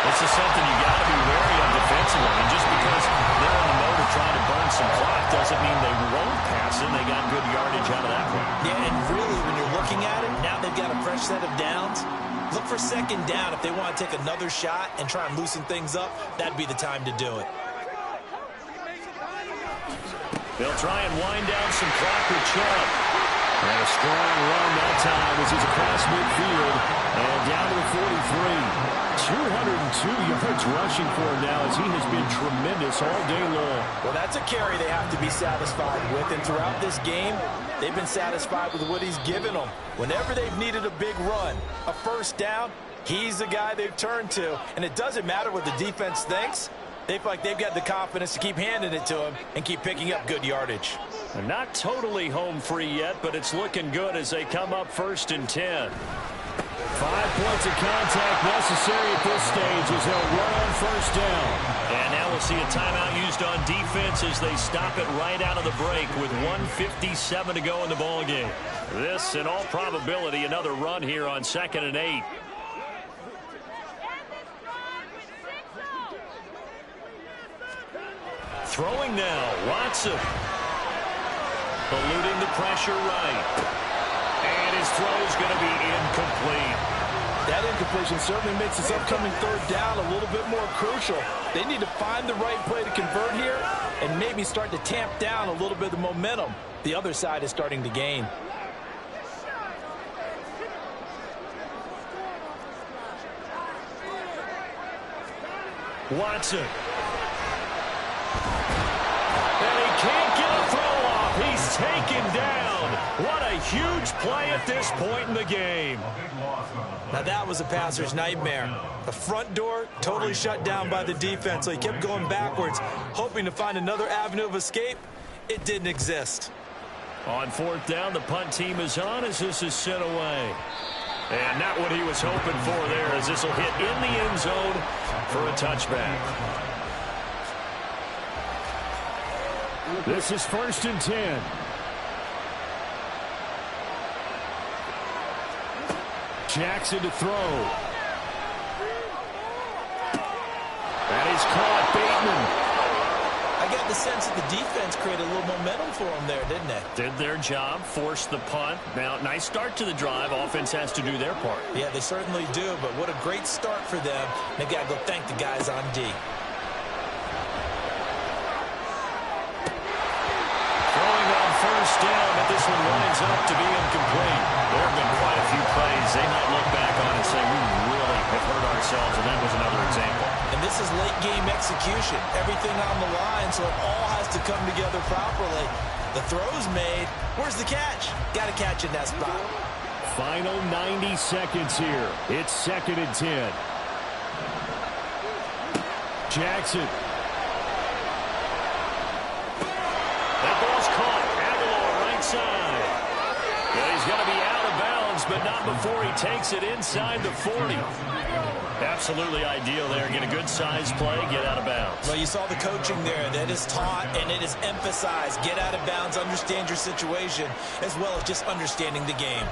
S3: This is something you got to be wary of defensively. And just because they're in the mode of trying to burn some clock doesn't mean they won't pass it. They got good yardage out of that one.
S4: Yeah, and really, when you're looking at it, now they've got a fresh set of downs. Look for second down. If they want to take another shot and try and loosen things up, that'd be the time to do it.
S3: They'll try and wind down some clock with Chubb. And a strong run that time as he's across midfield and down to the 43. 202 yards rushing for him now as he has been tremendous all day long.
S5: Well, that's a carry they have to be satisfied with. And throughout this game, they've been satisfied with what he's given them. Whenever they've needed a big run, a first down, he's the guy they've turned to. And it doesn't matter what the defense thinks. They feel like they've got the confidence to keep handing it to him and keep picking up good yardage.
S3: And not totally home free yet, but it's looking good as they come up 1st and 10. 5 points of contact necessary at this stage as they'll run on 1st down. And now we'll see a timeout used on defense as they stop it right out of the break with 1:57 to go in the ball game. This, in all probability, another run here on 2nd and 8. Throwing now, Watson. Eluding the pressure right. And his throw is going to be incomplete.
S5: That incompletion certainly makes this upcoming 3rd down a little bit more crucial. They need to find the right play to convert here and maybe start to tamp down a little bit of the momentum the other side is starting to gain.
S3: Watson. And he can't get a throw off. He's taken down. What a huge play at this point in the game.
S4: Now that was a passer's nightmare. The front door totally shut down by the defense, so he kept going backwards, hoping to find another avenue of escape. It didn't exist.
S3: On 4th down, the punt team is on as this is sent away. And not what he was hoping for there as this will hit in the end zone for a touchback. This is 1st and 10. Jackson to throw. That is caught. Bateman.
S4: I got the sense that the defense created a little momentum for them there, didn't it?
S3: Did their job, forced the punt. Now, nice start to the drive. Offense has to do their part.
S4: Yeah, they certainly do, but what a great start for them. They got to go thank the guys on D.
S3: Throwing on 1st down, but this one winds up to be incomplete. There have been quite a few plays they might look back on and say, we really have hurt ourselves, and that was another example.
S4: And this is late game execution. Everything on the line, so it all has to come together properly. The throw's made. Where's the catch? Got to catch in that spot.
S3: Final 90 seconds here. It's 2nd and 10. Jackson.
S6: That ball's caught. Aguilar right side. Yeah, he's going to be out of bounds, but not before he takes it inside the 40. Absolutely ideal there. Get a good size play, get out of bounds.
S5: Well, you saw the coaching there. That is taught and it is emphasized. Get out of bounds, understand your situation, as well as just understanding the game.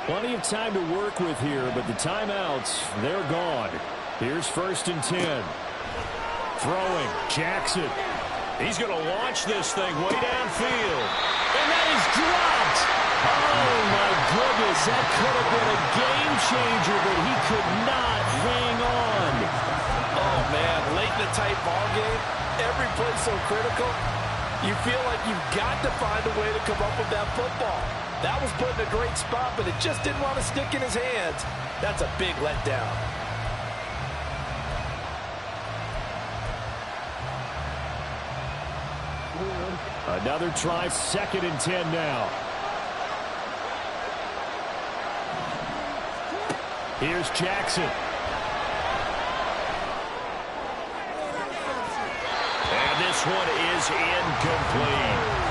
S3: Plenty of time to work with here, but the timeouts, they're gone. Here's 1st and 10. Throwing, Jackson.
S6: He's going to launch this thing way downfield. And that is dropped.
S3: Oh, my goodness, that could have been a game changer, but he could not hang on.
S5: Oh, man, late in the tight ball game, every play so critical, you feel like you've got to find a way to come up with that football. That was put in a great spot, but it just didn't want to stick in his hands. That's a big letdown.
S3: Another try, 2nd and 10 now. Here's Jackson.
S6: And this one is incomplete.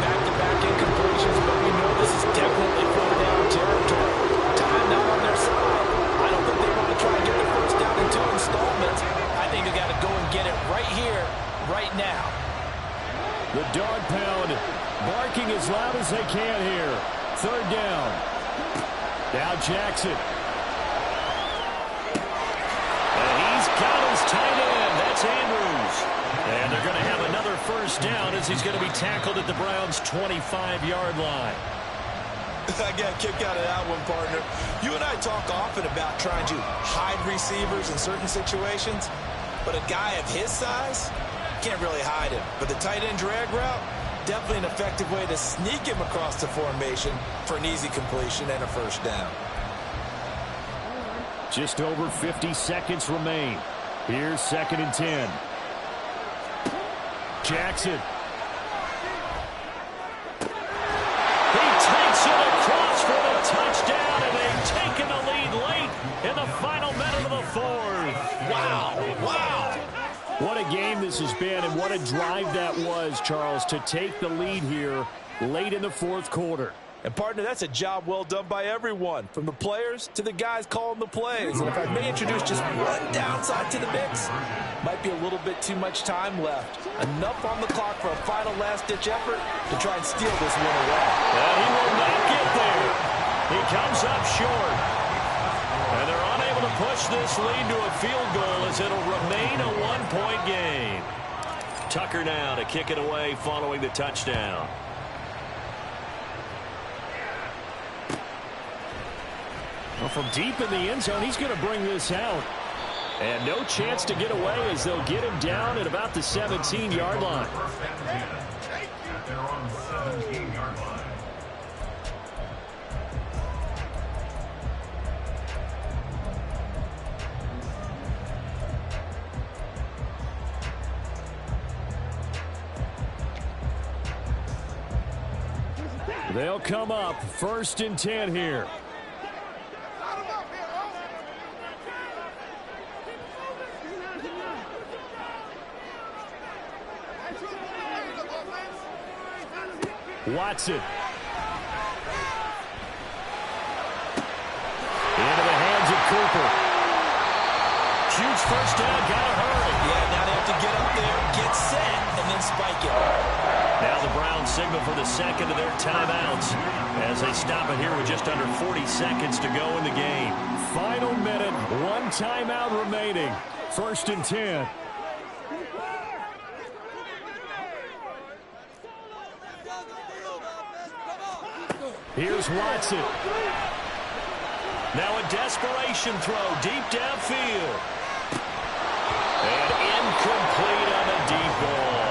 S5: Back-to-back incompletions, but we know this is definitely third down territory. Time now on their side. I don't think they want to try and get the first down in 2 installments. I think they got to go and get it right here, right now.
S3: The dog pound barking as loud as they can here. 3rd down. Now Jackson.
S6: And he's got his tight end. That's Andrews. And they're going to have another first down as he's going to be tackled at the Browns' 25-yard line.
S5: I got a kick out of that one, partner. You and I talk often about trying to hide receivers in certain situations, but a guy of his size can't really hide him. But the tight end drag route, definitely an effective way to sneak him across the formation for an easy completion and a first down.
S3: Just over 50 seconds remain. Here's 2nd and 10. Jackson.
S6: He takes it across for the touchdown, and they've taken the lead late in the final minute of the 4th.
S5: Wow, wow.
S3: What a game this has been, and what a drive that was, Charles, to take the lead here late in the 4th quarter.
S5: And, partner, that's a job well done by everyone, from the players to the guys calling the plays. And if I may introduce just one downside to the mix, might be a little bit too much time left. Enough on the clock for a final last-ditch effort to try and steal this one away.
S6: And he will not get there. He comes up short. And they're unable to push this lead to a field goal as it'll remain a one-point game. Tucker now to kick it away following the touchdown.
S3: Well, from deep in the end zone, he's going to bring this out. And no chance to get away as they'll get him down at about the 17-yard line.
S1: At their own 17-yard line.
S3: They'll come up 1st and 10 here. Watson. Into the hands of Cooper.
S6: Huge first down, gotta hurry.
S5: Yeah, now they have to get up there, get set, and then spike it.
S6: Now the Browns signal for the second of their timeouts as they stop it here with just under 40 seconds to go in the game.
S3: Final minute, one timeout remaining. 1st and 10. Here's Watson.
S6: Now a desperation throw deep downfield. And incomplete on a deep ball.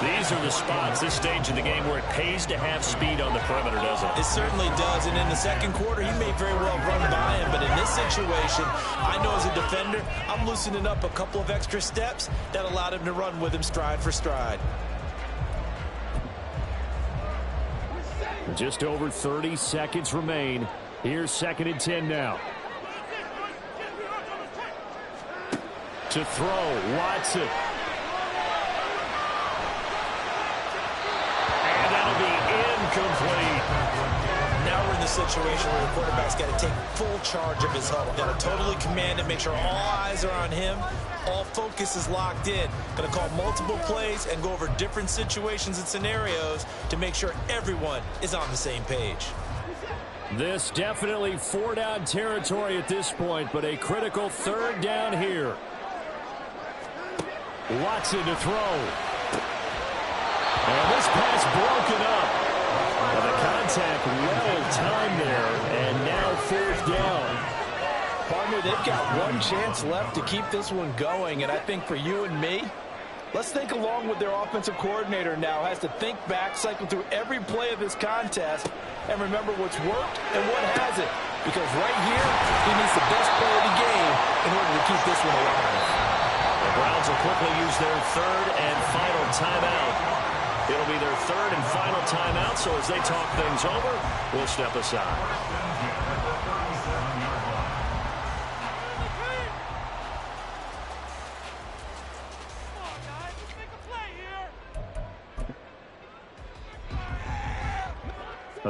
S6: These are the spots, this stage of the game, where it pays to have speed on the perimeter, doesn't it?
S5: It certainly does, and in the second quarter, he may very well run by him, but in this situation, I know as a defender, I'm loosening up a couple of extra steps that allowed him to run with him stride for stride.
S3: Just over 30 seconds remain. Here's 2nd and 10 now. To throw, Watson. And that'll be incomplete.
S4: Now we're in the situation where the quarterback's got to take full charge of his huddle. Got to totally command it, make sure all eyes are on him. All focus is locked in. Going to call multiple plays and go over different situations and scenarios to make sure everyone is on the same page.
S3: This definitely 4-down territory at this point, but a critical 3rd down here. Watson to throw. And this pass broken up. And the contact well timed there, and now 4th down.
S5: Partner, they've got one chance left to keep this one going, and I think for you and me, let's think along with their offensive coordinator now. Has to think back, cycle through every play of this contest, and remember what's worked and what hasn't. Because right here, he needs the best play of the game in order to keep this one alive.
S3: The Browns will quickly use their 3rd and final timeout. It'll be their 3rd and final timeout, so as they talk things over, we'll step aside.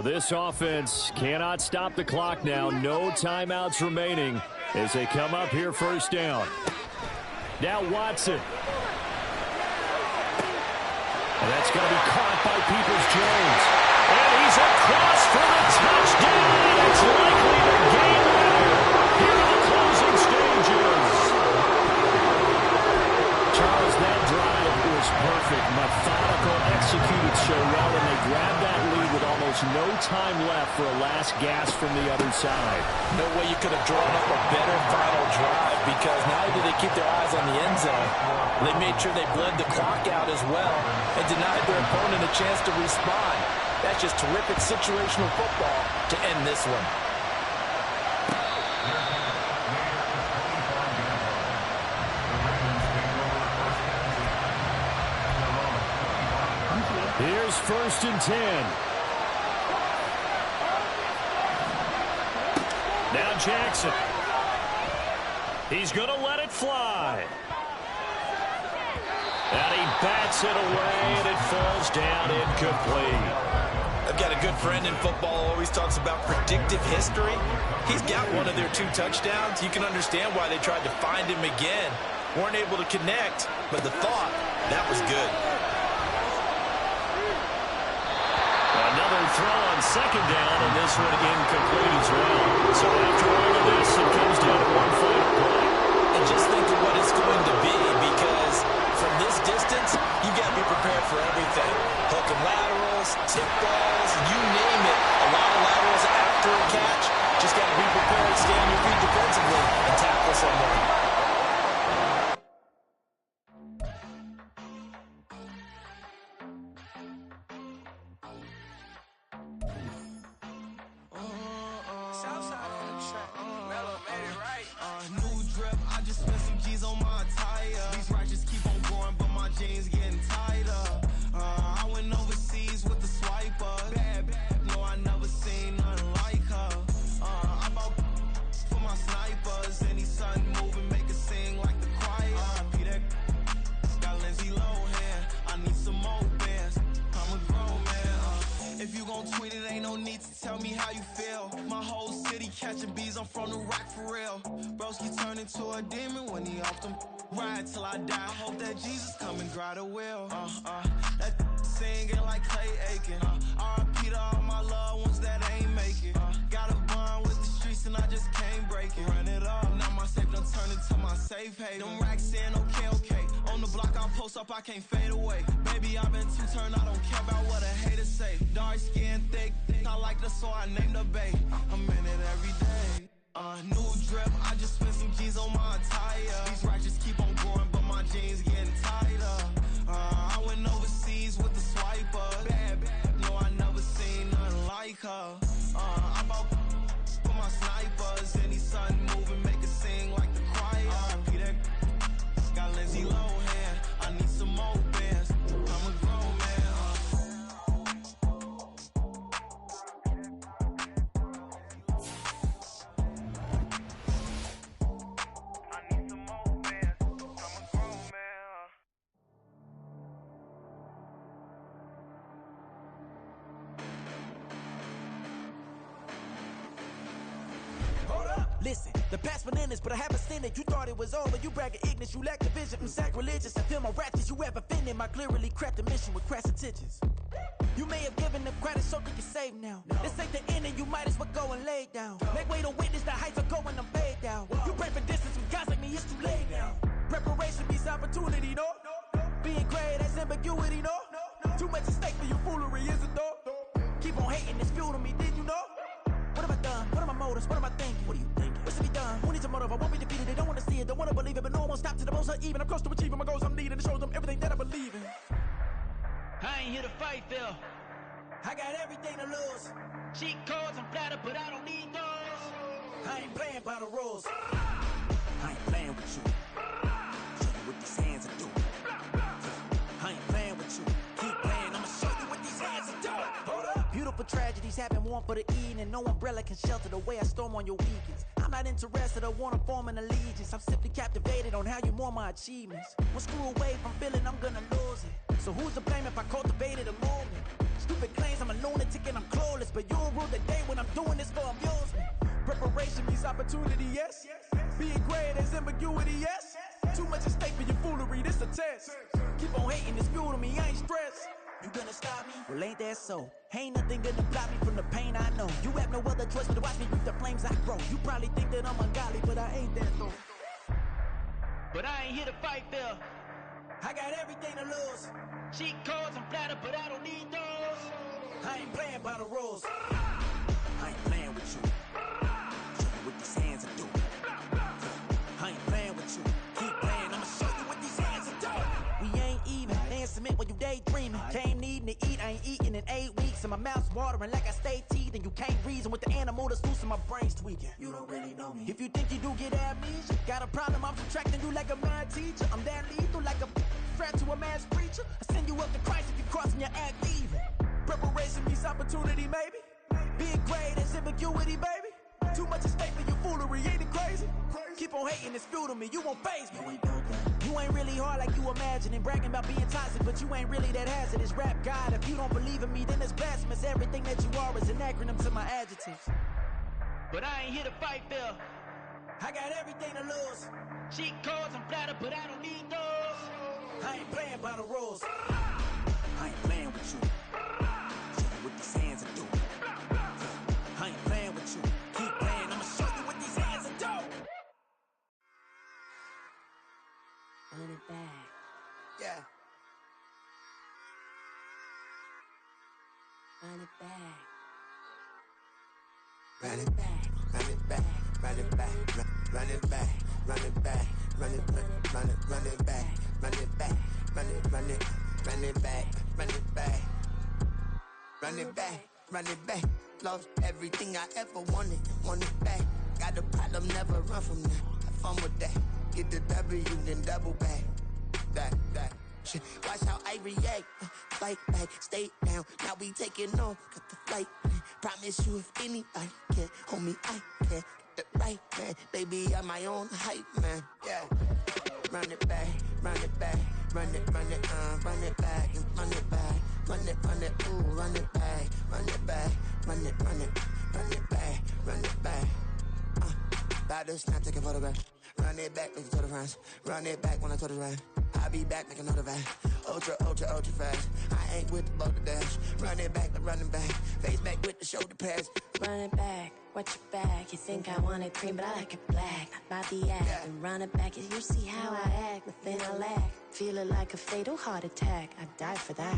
S3: This offense cannot stop the clock now. No timeouts remaining as they come up here 1st down. Now Watson. And that's going to be caught by Peoples-Jones. And he's across for the touchdown. It's likely the game winner here in the closing stages. Charles, that drive was perfect. Methodical, executed so well, and they grabbed that lead with almost no time left for a last gasp from the other side.
S5: No way you could have drawn up a better final drive, because not only did they keep their eyes on the end zone, they made sure they bled the clock out as well and denied their opponent a chance to respond. That's just terrific situational football to end this one.
S3: Here's 1st and 10. Now Jackson. He's going to let it fly. And he bats it away, and it falls down incomplete.
S4: I've got a good friend in football, always talks about predictive history. He's got one of their 2 touchdowns. You can understand why they tried to find him again. Weren't able to connect, but the thought, that was good.
S3: Another throw on 2nd down, and this one incomplete as well. So after all of this, it comes down to one final play.
S4: And just think of what it's going to be, because from this distance, you got to be prepared for everything. Hook and laterals, tip balls, you name it. A lot of laterals after a catch. Just got to be prepared, stay on your feet defensively, and tackle someone.
S8: I can't fade away. Baby, I've been too turned. I don't care about what a hater say. Dark skin, thick. I like the so I named the bay. I'm in it every day. New drip. I just spent some G's on my attire. These ratchets keep on growing, but my jeans getting tighter. I went overseas with the swiper. Bad, no, I never seen nothing like her. I bought for my snipers. Any sun moving, make it sing like the choir. Peter got Lindsay Lohan. I need some more bands. I'm a grown man. Listen, the past bananas, but I haven't seen it. You thought it was over, you bragging ignorance, you lack the vision. I'm sacrilegious, I feel my ratchets, you ever offended my clearly crafted mission with crass intentions. You may have given them credit so they can save now. This ain't the end and you might as well go and lay down. Make way to witness the heights are going, I'm paid down. You pray for distance with guys like me, it's too late now. Preparation means opportunity, no? Being great, that's ambiguity, no? Too much at stake for your foolery, is it though? Keep on hating, it's fuel to me, did you know? What have I done? What are my motives? What am I thinking? What are you thinking? What's to be done? Who needs a motive? I won't be defeated. They don't want to see it, don't want to believe it, but no one won't stop to the most even. I'm close to achieving my goals I'm needing to show them everything that I believe in. I ain't here to fight, Phil. I got everything to lose. Cheat codes, I'm flattered, but I don't need those. I ain't playing by the rules. I ain't playing with you. Show you what these hands are doing. I ain't playing with you. Keep playing, I'ma show you what these hands are doing. Hold up. Beautiful tragedies happen, one for the eating, and no umbrella can shelter the way I storm on your weekends. I'm not interested, I wanna form an allegiance. I'm simply captivated on how you mourn my achievements. One screw away from feeling I'm gonna lose it. So who's to blame if I cultivated a movement? Stupid claims I'm a lunatic and I'm clueless, but you'll rule the day when I'm doing this for amusement. Preparation means opportunity, yes. Being great is ambiguity, yes. Too much at stake for your foolery, this a test. Keep on hating, it's fuel to me, I ain't stressed. You gonna stop me? Well, ain't that so? Ain't nothing gonna block me from the pain I know. You have no other choice but to watch me reap the flames I grow. You probably think that I'm ungodly, but I ain't that though. But I ain't here to fight, Phil. I got everything to lose. Cheat codes, I'm flattered, but I don't need those. I ain't playing by the rules. I ain't playing with you. Show you what these hands are doing. I ain't playing with you. Keep playing, I'ma show you what these hands are doing. We ain't even. They ain't submit when you daydreaming. Came needing to eat, I ain't eating in 8 weeks. And my mouth's watering like I stay teething. You can't reason with the animal that's loose and my brain's tweaking. You don't really know me. If you think you do get amnesia, got a problem, I'm subtracting you like a mad teacher. I'm that lethal like a threat to a mass preacher. I send you up to Christ if you crossing your act evil. Preparation means opportunity, maybe. Being great is ambiguity, baby. Too much at stake for your foolery, ain't it crazy? Keep on hating, it's fuel to me, you won't faze me. You ain't really hard like you imagine and bragging about being toxic, but you ain't really that hazardous. Rap God, if you don't believe in me, then it's blasphemous. Everything that you are is an acronym to my adjectives. But I ain't here to fight, Phil. I got everything to lose. Cheat codes, I'm flattered, but I don't need those. I ain't playing by the rules. I ain't playing with you. Show you what these hands are doing. I ain't playing with you. Keep playing, I'ma show you what these hands are doing.
S9: Run it back.
S8: Yeah.
S9: Run it back.
S8: Run it back. Run it back. Run it back. Run it back. Run it back. Run it back. Run it back. Run it back. Run it back. Run it back. Run it back. Run it back. Run it back. Lost everything I ever wanted. Want it back. Got a problem, never run from that. Have fun with that. Get the W, then double back. That. Shit. Watch how I react. Fight back, stay down. Now we taking off. Got the flight. Promise you if anybody can hold me, I can. Get the right man. Baby, I'm my own hype man. Yeah. Run it back. Run it back. Run it back. Run it back. Run it back. Ooh, run it back. Run it back. Run it back. Run it back. About to snap, take a photograph. Run it back, make it to the friends. Run it back when I told it right. I'll be back, make another back. Ultra fast. I ain't with the boat to dash. Run it back, running back. Face back with the shoulder pads.
S9: Run it back, watch your back. You think I want it cream, but I like it black. Not by the act.
S8: Yeah.
S9: And run it back, you see how I act. Nothing I lack. Feel it like a fatal heart attack. I'd die for that.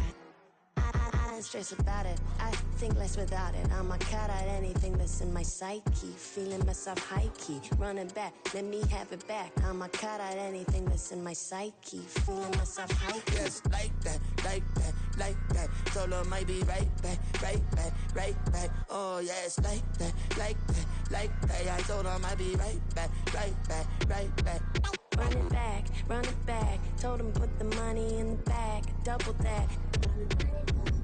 S9: I don't stress about it. I think less without it. I'ma cut out anything that's in my psyche. Feeling myself high key. Running back, let me have it back. I'ma cut out anything that's in my psyche. Feeling myself high key.
S8: Yes, like that. Told her might be right back. Oh, yes, like that. I told her might be right back.
S9: Run it back. Told him put the money in the bag. Double that.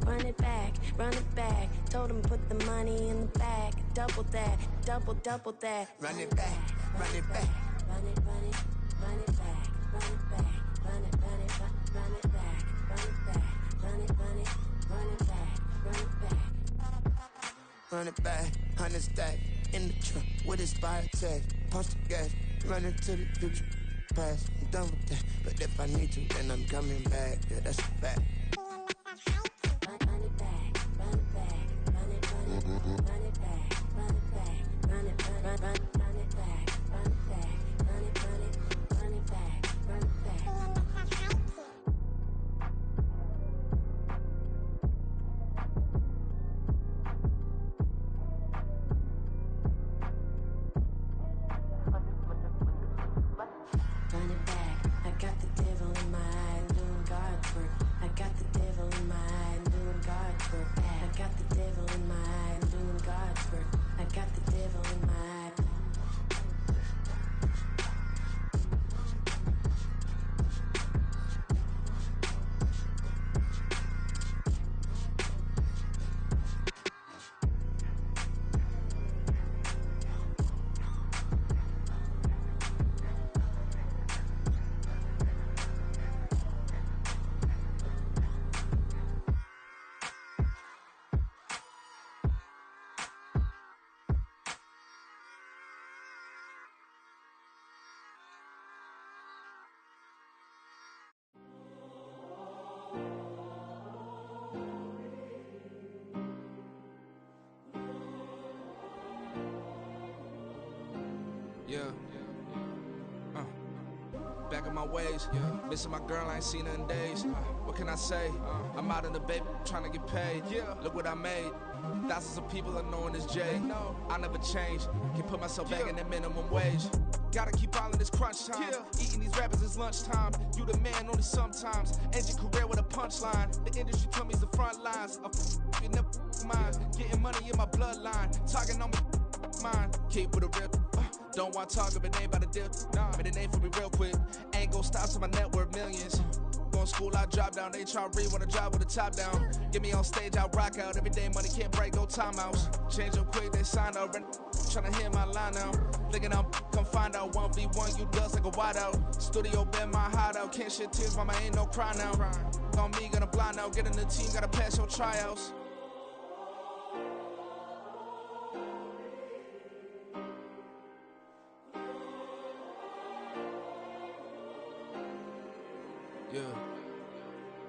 S9: Run it back. Told him put the money in the bag. Double that. Double that.
S8: Run it back.
S9: Run it back. Run it back. Run it back. Run it back. Run it back. Run it back. Run it back.
S8: Run it back, 100 stack. in the trunk with his fire tag. Punch the gas, run into the future. Past, I'm done with that. But if I need to, then I'm coming back. Yeah, that's a fact.
S9: Run it back, run it back, run it, run it, run it back, run it back, run it, run it back, run it back, run it, run it back, run it back. Run it back, I got the devil in my eye, doing God's work. I got the devil in my eye, doing God's work. I got the devil in my eye, doing God's work. I got the devil in my eye.
S2: Yeah. Back in my ways, missing my girl, I ain't seen her in days. What can I say? I'm out in the baby, trying to get paid. Look what I made. Thousands of people are knowing this Jay. I never change. Can put myself back in the minimum wage. Gotta keep all in this crunch time. Eating these rappers is lunchtime. You the man only sometimes. End your career with a punchline. The industry told me it's the front lines. You never mind. Getting money in my bloodline. Talking on me, mine. Keep with a real. Don't want to talk if it ain't about a deal. But it ain't for me real quick. Ain't gon' stop till my net worth millions. Going school, I drop down. They try to read when I drive with the top down. Get me on stage, I rock out. Every day money can't break, no timeouts. Change up quick, they sign up. Tryna hear my line now. Thinking I'm come find out 1v1, you dust like a wideout. Studio been my hideout. Can't shed tears, mama ain't no cry now. On me, gonna blind out. Get in the team, gotta pass your tryouts.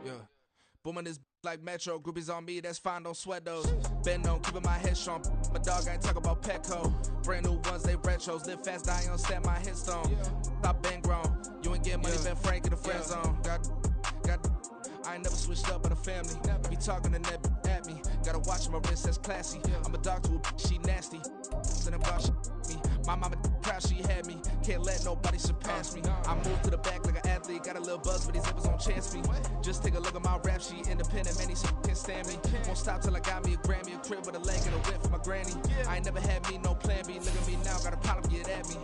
S2: Yeah. Booming this like Metro. Groupies on me, that's fine, don't sweat those. Been on, keeping my head strong. My dog ain't talk about Petco. Brand new ones, they retros. Live fast, I ain't on stand my headstone. Stop been grown. You ain't get money, been Frank in the friend zone. Got. I ain't never switched up on the family. Be talking to that at me. Gotta watch my wrist, that's classy. I'm a dog to a she nasty. Then about she me. My mama proud she had me. Can't let nobody surpass me. I moved to the back like an athlete. Got a little buzz, but these zippers on chance me. Just take a look at my rap sheet. Independent, man, these can't stand me. Won't stop till I got me a Grammy, a crib with a leg and a whip for my granny. I ain't never had me no plan B. Look at me now, got a problem, get at me.